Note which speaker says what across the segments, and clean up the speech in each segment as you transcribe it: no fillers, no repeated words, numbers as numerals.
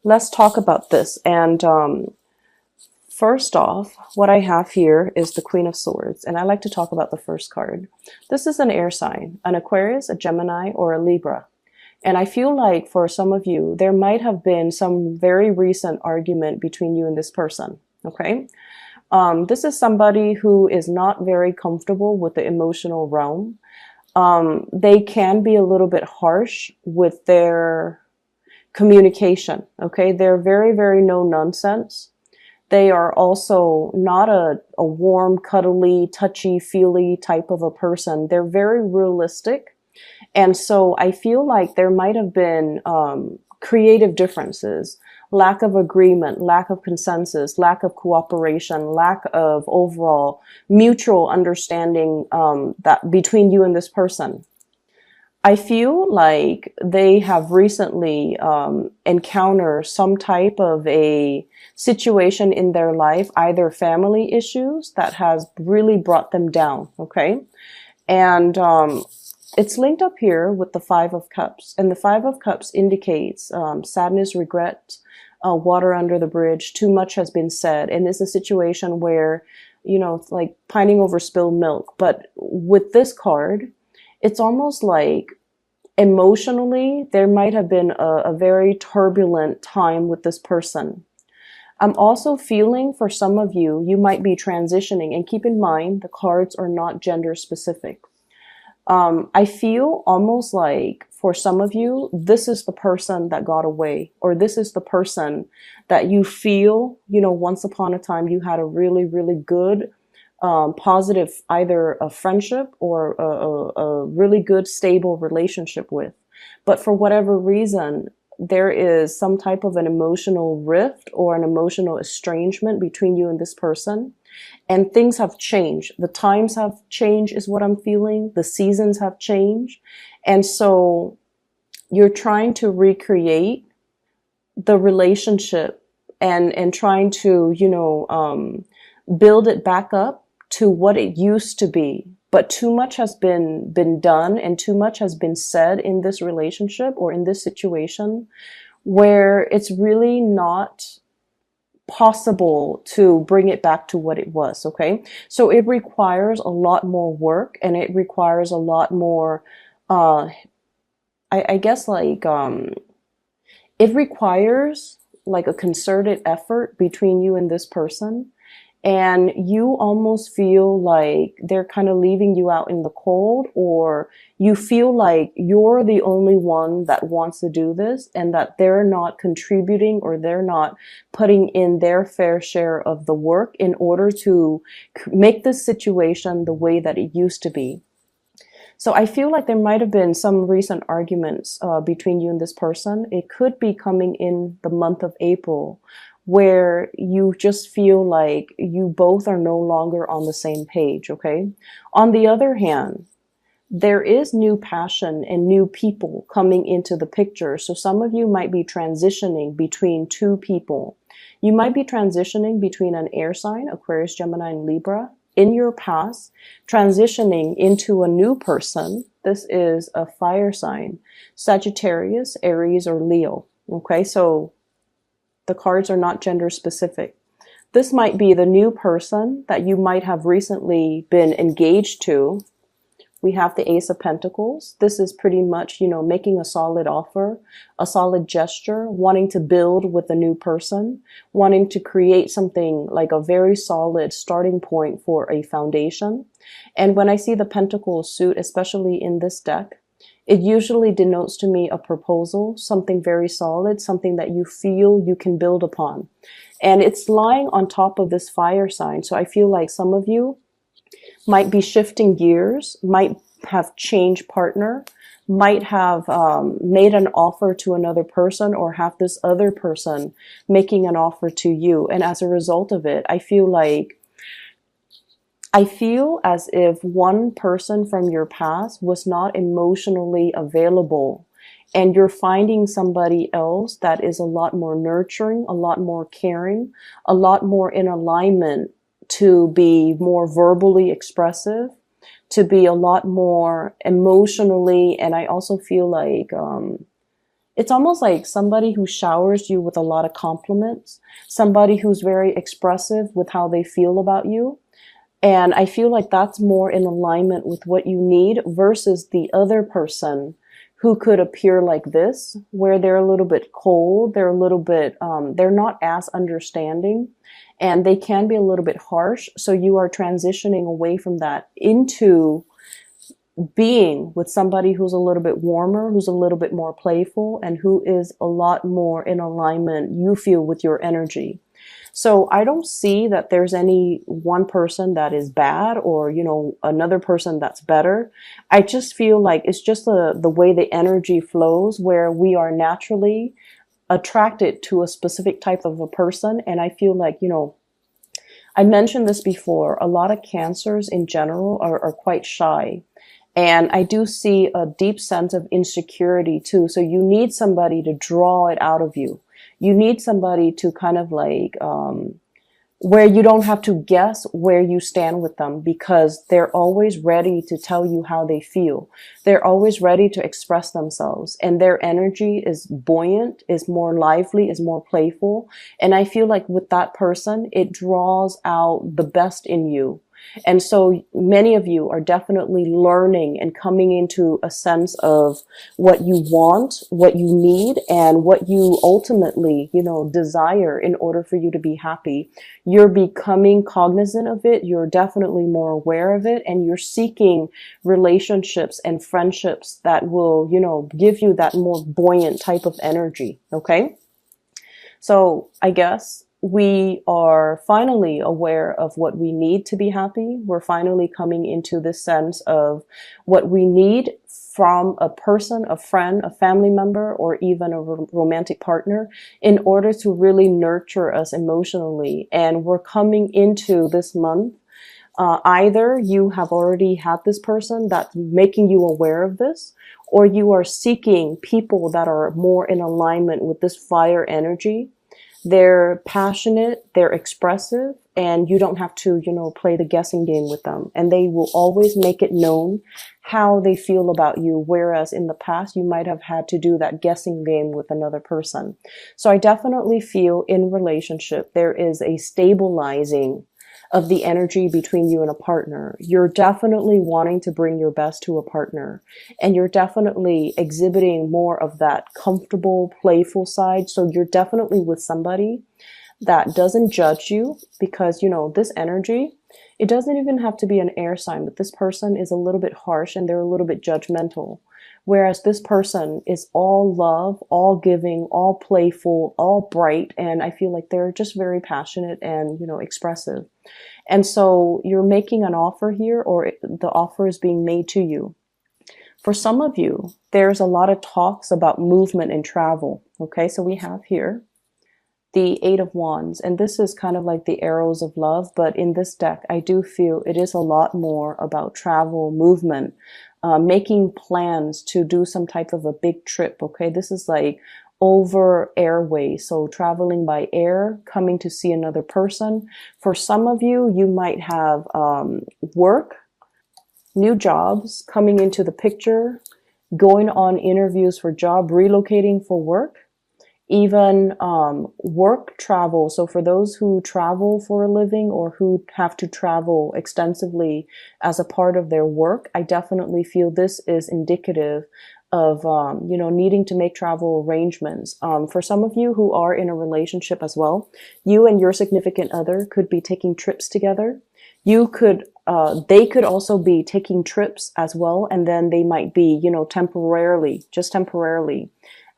Speaker 1: let's talk about this. And first off, what I have here is the Queen of Swords, and I like to talk about the first card. This is an air sign, an Aquarius, a Gemini, or a Libra. And I feel like for some of you, there might have been some very recent argument between you and this person, okay? This is somebody who is not very comfortable with the emotional realm. They can be a little bit harsh with their communication, okay? They're very, very no nonsense. They are also not a warm, cuddly, touchy-feely type of a person. They're very realistic. And so I feel like there might have been creative differences, lack of agreement, lack of consensus, lack of cooperation, lack of overall mutual understanding that between you and this person. I feel like they have recently encountered some type of a situation in their life, either family issues that has really brought them down, okay? And it's linked up here with the Five of Cups. And the Five of Cups indicates sadness, regret, water under the bridge, too much has been said. And it's a situation where, you know, it's like pining over spilled milk. But with this card, it's almost like emotionally, there might have been a very turbulent time with this person. I'm also feeling for some of you, you might be transitioning. And keep in mind, the cards are not gender specific. I feel almost like for some of you, this is the person that got away, or this is the person that you feel, you know, once upon a time you had a really, really good, positive, either a friendship or a really good, stable relationship with. But for whatever reason, there is some type of an emotional rift or an emotional estrangement between you and this person. And things have changed. The times have changed is what I'm feeling. The seasons have changed. And so you're trying to recreate the relationship and trying to, you know, build it back up to what it used to be. But too much has been done and too much has been said in this relationship or in this situation where it's really not possible to bring it back to what it was, okay? So it requires a lot more work and it requires a lot more, I guess like, it requires like a concerted effort between you and this person. And you almost feel like they're kind of leaving you out in the cold, or you feel like you're the only one that wants to do this and that they're not contributing or they're not putting in their fair share of the work in order to make this situation the way that it used to be. So I feel like there might have been some recent arguments between you and this person. It could be coming in the month of April, where you just feel like you both are no longer on the same page, okay? On the other hand, there is new passion and new people coming into the picture. So some of you might be transitioning between two people. You might be transitioning between an air sign, Aquarius, Gemini, and Libra, in your past, transitioning into a new person. This is a fire sign, Sagittarius, Aries, or Leo, okay? So the cards are not gender specific. This might be the new person that you might have recently been engaged to. We have the Ace of Pentacles. This is pretty much, you know, making a solid offer, a solid gesture, wanting to build with a new person, wanting to create something like a very solid starting point for a foundation. And when I see the Pentacles suit, especially in this deck, it usually denotes to me a proposal, something very solid, something that you feel you can build upon. And it's lying on top of this fire sign. So I feel like some of you might be shifting gears, might have changed partner, might have made an offer to another person, or have this other person making an offer to you. And as a result of it, I feel as if one person from your past was not emotionally available, and you're finding somebody else that is a lot more nurturing, a lot more caring, a lot more in alignment to be more verbally expressive, to be a lot more emotionally. And I also feel like it's almost like somebody who showers you with a lot of compliments, somebody who's very expressive with how they feel about you. And I feel like that's more in alignment with what you need versus the other person who could appear like this, where they're a little bit cold, they're a little bit, they're not as understanding, and they can be a little bit harsh. So you are transitioning away from that into being with somebody who's a little bit warmer, who's a little bit more playful, and who is a lot more in alignment, you feel, with your energy. So I don't see that there's any one person that is bad or, another person that's better. I just feel like it's just the way the energy flows, where we are naturally attracted to a specific type of a person. And I feel like, I mentioned this before, a lot of cancers in general are quite shy. And I do see a deep sense of insecurity too. So you need somebody to draw it out of you. You need somebody to kind of like, where you don't have to guess where you stand with them, because they're always ready to tell you how they feel. They're always ready to express themselves, and their energy is buoyant, is more lively, is more playful. And I feel like with that person, it draws out the best in you. And so many of you are definitely learning and coming into a sense of what you want, what you need, and what you ultimately, desire in order for you to be happy. You're becoming cognizant of it. You're definitely more aware of it, and you're seeking relationships and friendships that will, give you that more buoyant type of energy. Okay. So I guess we are finally aware of what we need to be happy. We're finally coming into this sense of what we need from a person, a friend, a family member, or even a romantic partner in order to really nurture us emotionally. And we're coming into this month. Either you have already had this person that's making you aware of this, or you are seeking people that are more in alignment with this fire energy. They're passionate, they're expressive, and you don't have to, play the guessing game with them. And they will always make it known how they feel about you, whereas in the past, you might have had to do that guessing game with another person. So I definitely feel in relationship, there is a stabilizing of the energy between you and a partner. You're definitely wanting to bring your best to a partner, and you're definitely exhibiting more of that comfortable, playful side. So you're definitely with somebody that doesn't judge you, because, this energy, it doesn't even have to be an air sign, but this person is a little bit harsh and they're a little bit judgmental. Whereas this person is all love, all giving, all playful, all bright. And I feel like they're just very passionate and, expressive. And so you're making an offer here, or the offer is being made to you. For some of you, there's a lot of talks about movement and travel. Okay, so we have here the Eight of Wands, and this is kind of like the arrows of love. But in this deck, I do feel it is a lot more about travel, movement, making plans to do some type of a big trip. Okay, this is like over airway, so traveling by air, coming to see another person. For some of you, you might have work, new jobs coming into the picture, going on interviews for job, relocating for work, even work travel. So for those who travel for a living or who have to travel extensively as a part of their work, I definitely feel this is indicative of, needing to make travel arrangements. For some of you who are in a relationship as well, you and your significant other could be taking trips together. They could also be taking trips as well. And then they might be, temporarily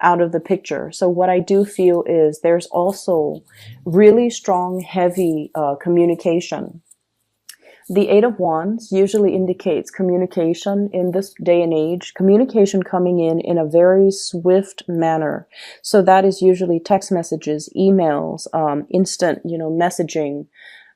Speaker 1: out of the picture. So what I do feel is there's also really strong, heavy communication. The Eight of Wands usually indicates communication in this day and age, communication coming in a very swift manner. So that is usually text messages, emails, instant, messaging,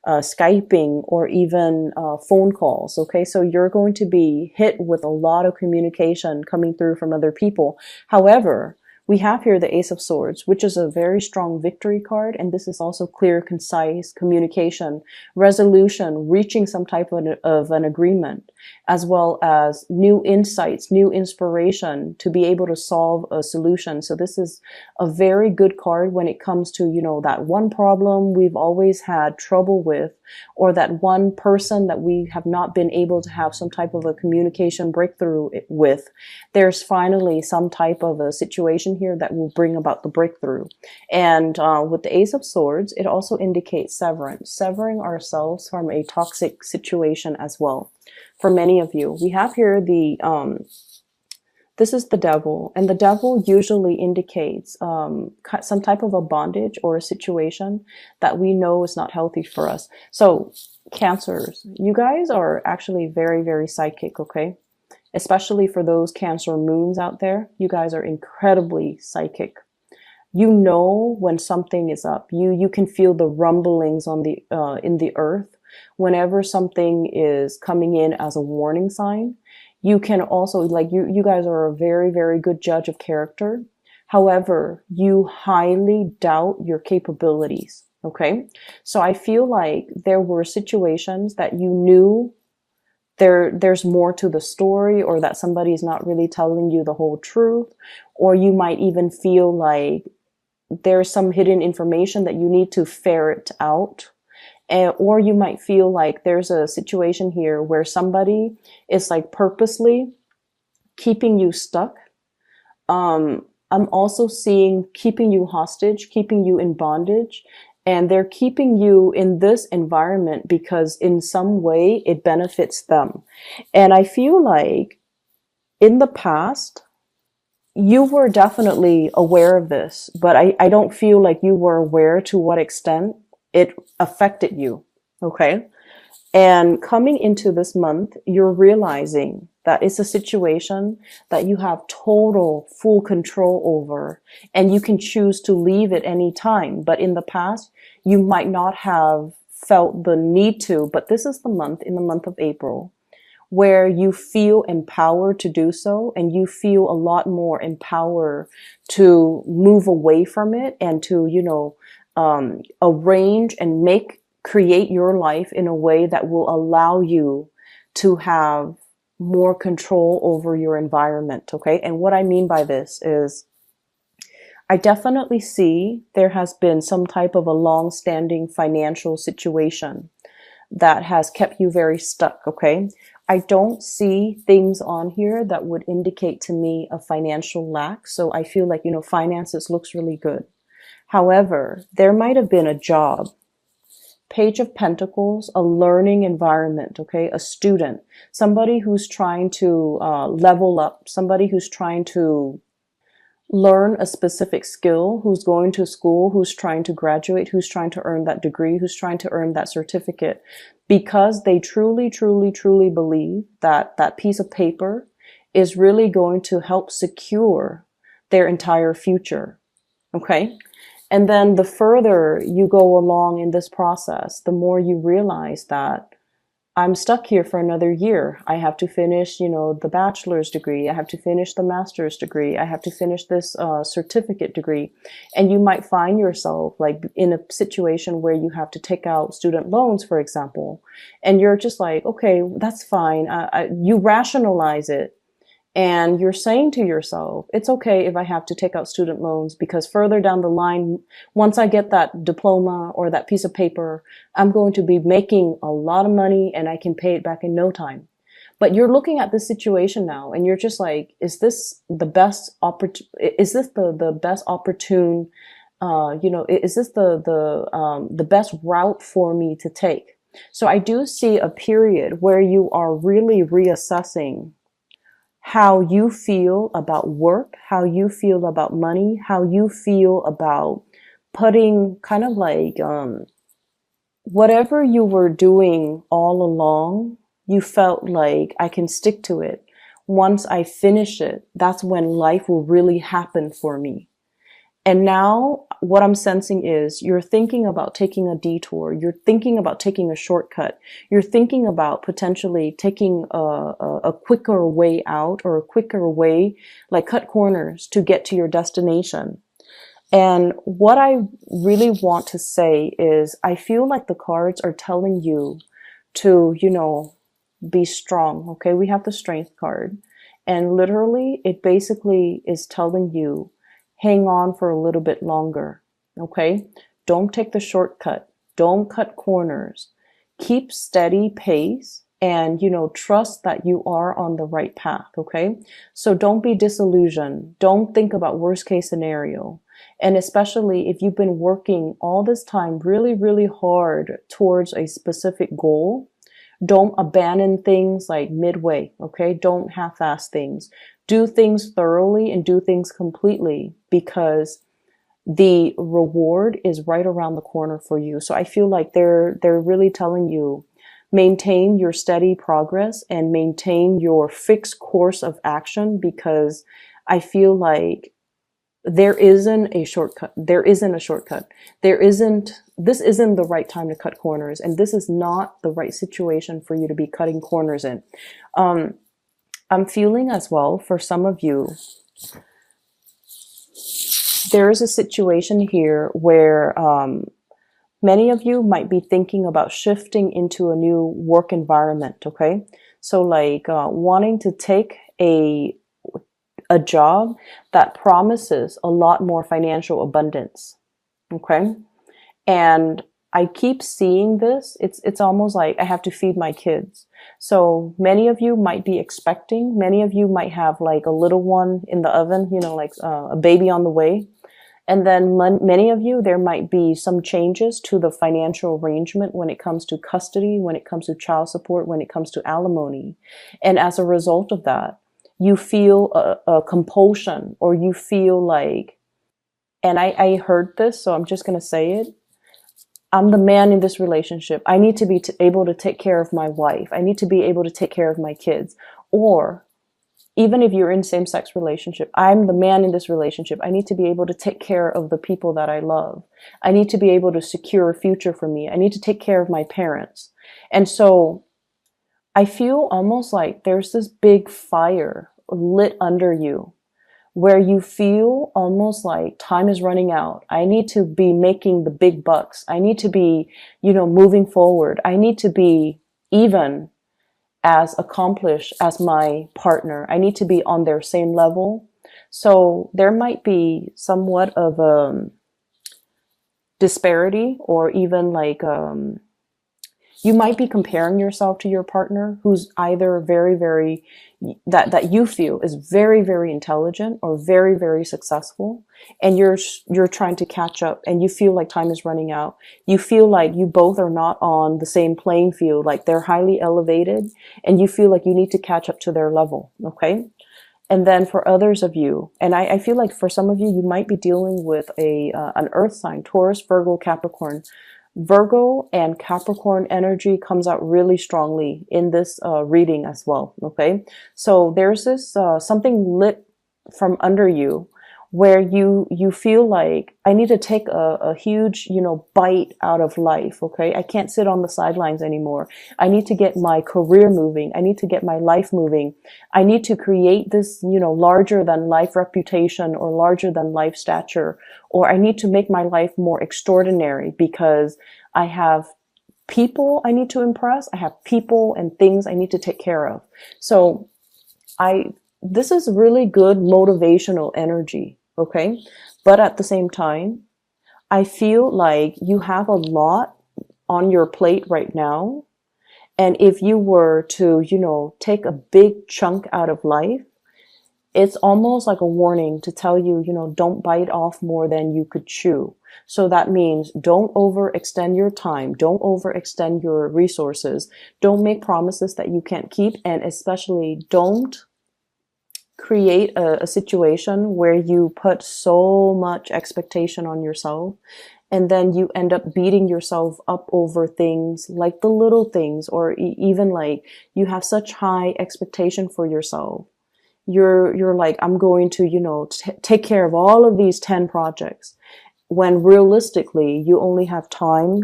Speaker 1: Skyping, or even phone calls. Okay, so you're going to be hit with a lot of communication coming through from other people. However, we have here the Ace of Swords, which is a very strong victory card. And this is also clear, concise communication, resolution, reaching some type of an agreement. as well as new insights, new inspiration to be able to solve a solution. So this is a very good card when it comes to, you know, that one problem we've always had trouble with, or that one person that we have not been able to have some type of a communication breakthrough with. There's finally some type of a situation here that will bring about the breakthrough. And with the Ace of Swords, it also indicates severance, severing ourselves from a toxic situation as well. For many of you, we have here this is the devil, and the devil usually indicates some type of a bondage or a situation that we know is not healthy for us. So Cancers, you guys are actually very, very psychic, okay? Especially for those Cancer moons out there, you guys are incredibly psychic. You know when something is up. You can feel the rumblings on the in the earth whenever something is coming in as a warning sign. You can also, like, you guys are a very, very good judge of character. However, you highly doubt your capabilities. Okay. So I feel like there were situations that you knew there's more to the story, or that somebody's not really telling you the whole truth, or you might even feel like there's some hidden information that you need to ferret out. Or you might feel like there's a situation here where somebody is like purposely keeping you stuck. I'm also seeing keeping you hostage, keeping you in bondage, and they're keeping you in this environment because in some way it benefits them. And I feel like in the past, you were definitely aware of this, but I don't feel like you were aware to what extent it affected you. Okay. And coming into this month, you're realizing that it's a situation that you have total, full control over, and you can choose to leave at any time. But in the past, you might not have felt the need to, but this is the month, in the month of April, where you feel empowered to do so, and you feel a lot more empowered to move away from it and to, you know, arrange and create your life in a way that will allow you to have more control over your environment. Okay. And what I mean by this is, I definitely see there has been some type of a long-standing financial situation that has kept you very stuck. Okay. I don't see things on here that would indicate to me a financial lack. So I feel like, you know, finances looks really good. However, there might have been a job, Page of Pentacles, a learning environment, okay, a student, somebody who's trying to level up, somebody who's trying to learn a specific skill, who's going to school, who's trying to graduate, who's trying to earn that degree, who's trying to earn that certificate, because they truly, truly, truly believe that that piece of paper is really going to help secure their entire future, okay? And then the further you go along in this process, the more you realize that I'm stuck here for another year. I have to finish, you know, the bachelor's degree. I have to finish the master's degree. I have to finish this certificate degree. And you might find yourself like in a situation where you have to take out student loans, for example. And you're just like, okay, that's fine. You rationalize it. And you're saying to yourself, it's okay if I have to take out student loans, because further down the line, once I get that diploma or that piece of paper, I'm going to be making a lot of money and I can pay it back in no time. But you're looking at this situation now and you're just like, is this the best is this the best opportune, you know, is this the best route for me to take? So I do see a period where you are really reassessing how you feel about work, how you feel about money, how you feel about putting kind of like whatever you were doing all along, you felt like I can stick to it. Once I finish it, that's when life will really happen for me. And now what I'm sensing is you're thinking about taking a detour. You're thinking about taking a shortcut. You're thinking about potentially taking a quicker way out, or a quicker way, like cut corners to get to your destination. And what I really want to say is I feel like the cards are telling you to, you know, be strong. Okay, we have the strength card, and literally it basically is telling you hang on for a little bit longer. Okay, don't take the shortcut, don't cut corners, keep steady pace, and trust that you are on the right path. Okay, so don't be disillusioned, don't think about worst case scenario. And especially if you've been working all this time really, really hard towards a specific goal, don't abandon things like midway. Okay, don't half-ass things. Do things thoroughly and do things completely, because the reward is right around the corner for you. So I feel like they're really telling you, maintain your steady progress and maintain your fixed course of action, because I feel like there isn't a shortcut. There isn't a shortcut. This isn't the right time to cut corners, and this is not the right situation for you to be cutting corners in. I'm feeling as well, for some of you, there is a situation here where many of you might be thinking about shifting into a new work environment. Okay, so like wanting to take a job that promises a lot more financial abundance. Okay, and I keep seeing this. It's almost like I have to feed my kids. So many of you might be expecting. Many of you might have like a little one in the oven. Like a baby on the way. And then many of you, there might be some changes to the financial arrangement when it comes to custody, when it comes to child support, when it comes to alimony. And as a result of that, you feel a compulsion, or you feel like, and I heard this, so I'm just going to say it. I'm the man in this relationship. I need to be able to take care of my wife. I need to be able to take care of my kids. Or even if you're in same-sex relationship, I'm the man in this relationship. I need to be able to take care of the people that I love. I need to be able to secure a future for me. I need to take care of my parents. And so I feel almost like there's this big fire lit under you, where you feel almost like time is running out. I need to be making the big bucks. I need to be, moving forward. I need to be even as accomplished as my partner. I need to be on their same level. So there might be somewhat of a disparity, or even like you might be comparing yourself to your partner, who's either very, that you feel is very, very intelligent or very, very successful. And you're trying to catch up, and you feel like time is running out. You feel like you both are not on the same playing field, like they're highly elevated, and you feel like you need to catch up to their level. Okay. And then for others of you, and I feel like for some of you, you might be dealing with an earth sign, Taurus, Virgo, Capricorn. Virgo and Capricorn energy comes out really strongly in this reading as well. Okay, so there's this something lit from under you, where you feel like, I need to take a huge bite out of life. Okay, I can't sit on the sidelines anymore. I need to get my career moving. I need to get my life moving. I need to create this larger than life reputation, or larger than life stature, or I need to make my life more extraordinary, because I have people I need to impress. I have people and things I need to take care of. So this is really good motivational energy. Okay. But at the same time, I feel like you have a lot on your plate right now. And if you were to, take a big chunk out of life, it's almost like a warning to tell you, don't bite off more than you could chew. So that means don't overextend your time. Don't overextend your resources. Don't make promises that you can't keep. And especially don't create a situation where you put so much expectation on yourself, and then you end up beating yourself up over things like the little things, or even like you have such high expectation for yourself. You're like, I'm going to, take care of all of these 10 projects, when realistically you only have time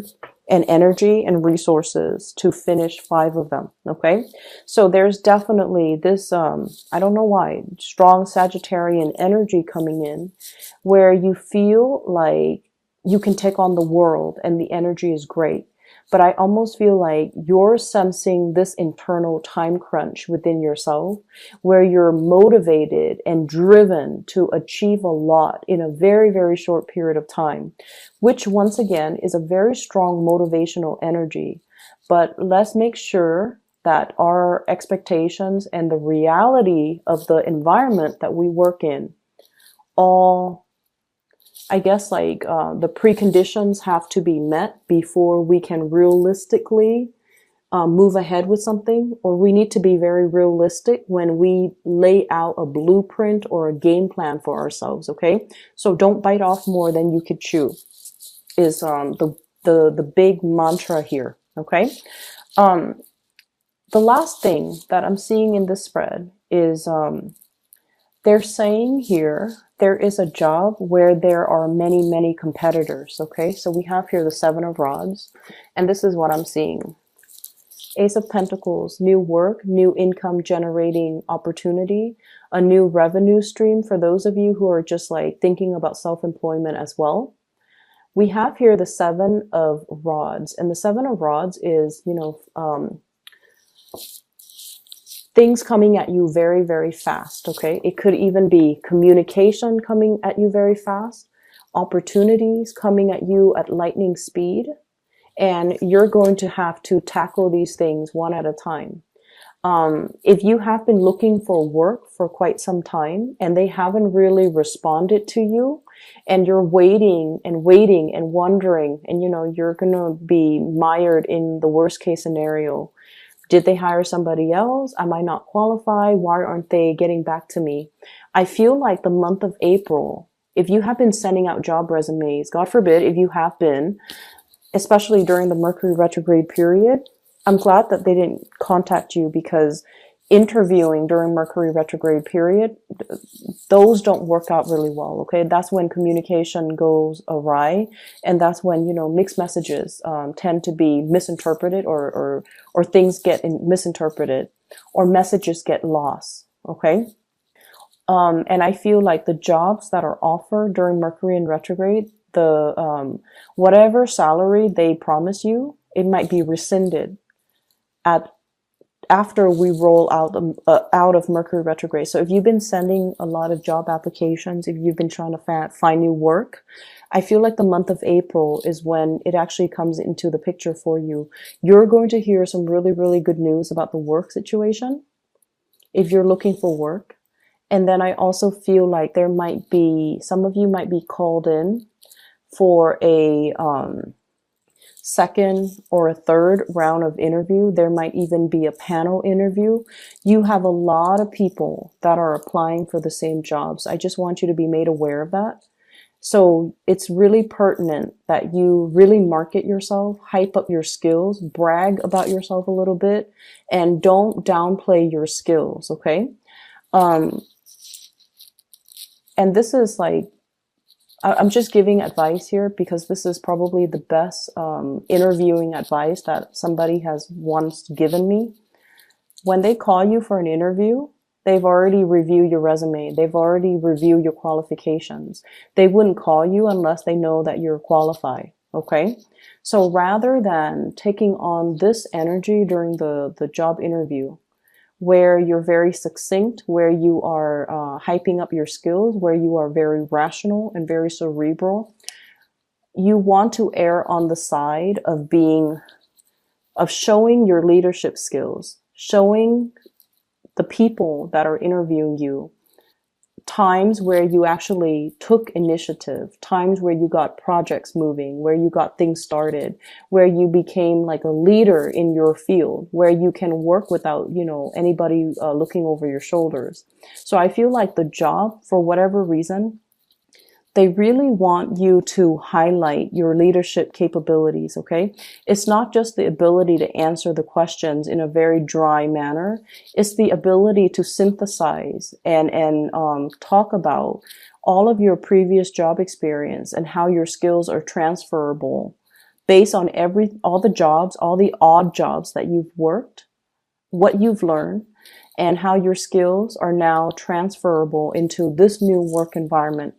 Speaker 1: and energy and resources to finish 5 of them. Okay. So there's definitely this, I don't know why, strong Sagittarian energy coming in, where you feel like you can take on the world and the energy is great. but I almost feel like you're sensing this internal time crunch within yourself where you're motivated and driven to achieve a lot in a very, very short period of time, which once again is a very strong motivational energy. But let's make sure that our expectations and the reality of the environment that we work in all, I guess, like the preconditions have to be met before we can realistically move ahead with something, or we need to be very realistic when we lay out a blueprint or a game plan for ourselves. Okay, so don't bite off more than you could chew is the big mantra here. Okay, the last thing that I'm seeing in this spread is they're saying here there is a job where there are many, many competitors. Okay, so we have here the Seven of Rods, and this is what I'm seeing. Ace of Pentacles, new work, new income generating opportunity, a new revenue stream for those of you who are just like thinking about self-employment as well. We have here the Seven of Rods, and the Seven of Rods is, things coming at you very, very fast, okay? It could even be communication coming at you very fast, opportunities coming at you at lightning speed, and you're going to have to tackle these things one at a time. If you have been looking for work for quite some time and they haven't really responded to you, and you're waiting and waiting and wondering, and you're going to be mired in the worst case scenario. Did they hire somebody else? Am I not qualified? Why aren't they getting back to me? I feel like the month of April, if you have been sending out job resumes, God forbid if you have been, especially during the Mercury retrograde period, I'm glad that they didn't contact you, because interviewing during Mercury retrograde period, those don't work out really well. Okay, that's when communication goes awry, and that's when mixed messages tend to be misinterpreted, or things get misinterpreted, or messages get lost. Okay, and I feel like the jobs that are offered during Mercury in retrograde, the whatever salary they promise you, it might be rescinded after we roll out of Mercury retrograde. So if you've been sending a lot of job applications, if you've been trying to find new work, I feel like the month of April is when it actually comes into the picture for you. You're going to hear some really, really good news about the work situation if you're looking for work. And then I also feel like there might be, some of you might be called in for a second or a third round of interview. There might even be a panel interview. You have a lot of people that are applying for the same jobs. I just want you to be made aware of that. So it's really pertinent that you really market yourself, hype up your skills, brag about yourself a little bit, and don't downplay your skills, okay? And this is like, I'm just giving advice here because this is probably the best interviewing advice that somebody has once given me. When they call you for an interview, they've already reviewed your resume. They've already reviewed your qualifications. They wouldn't call you unless they know that you're qualified, okay? So rather than taking on this energy during the job interview, where you're very succinct, where you are hyping up your skills, where you are very rational and very cerebral, you want to err on the side of showing your leadership skills, showing the people that are interviewing you times where you actually took initiative, times where you got projects moving, where you got things started, where you became like a leader in your field, where you can work without, anybody looking over your shoulders. So I feel like the job, for whatever reason, they really want you to highlight your leadership capabilities, okay? It's not just the ability to answer the questions in a very dry manner. It's the ability to synthesize and talk about all of your previous job experience and how your skills are transferable based on all the jobs, all the odd jobs that you've worked, what you've learned, and how your skills are now transferable into this new work environment.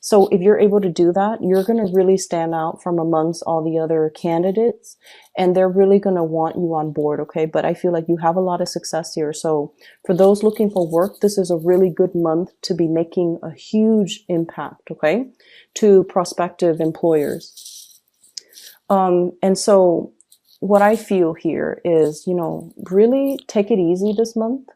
Speaker 1: So if you're able to do that, you're going to really stand out from amongst all the other candidates, and they're really going to want you on board. Okay. But I feel like you have a lot of success here. So for those looking for work, this is a really good month to be making a huge impact. Okay. To prospective employers. And so what I feel here is, really take it easy this month.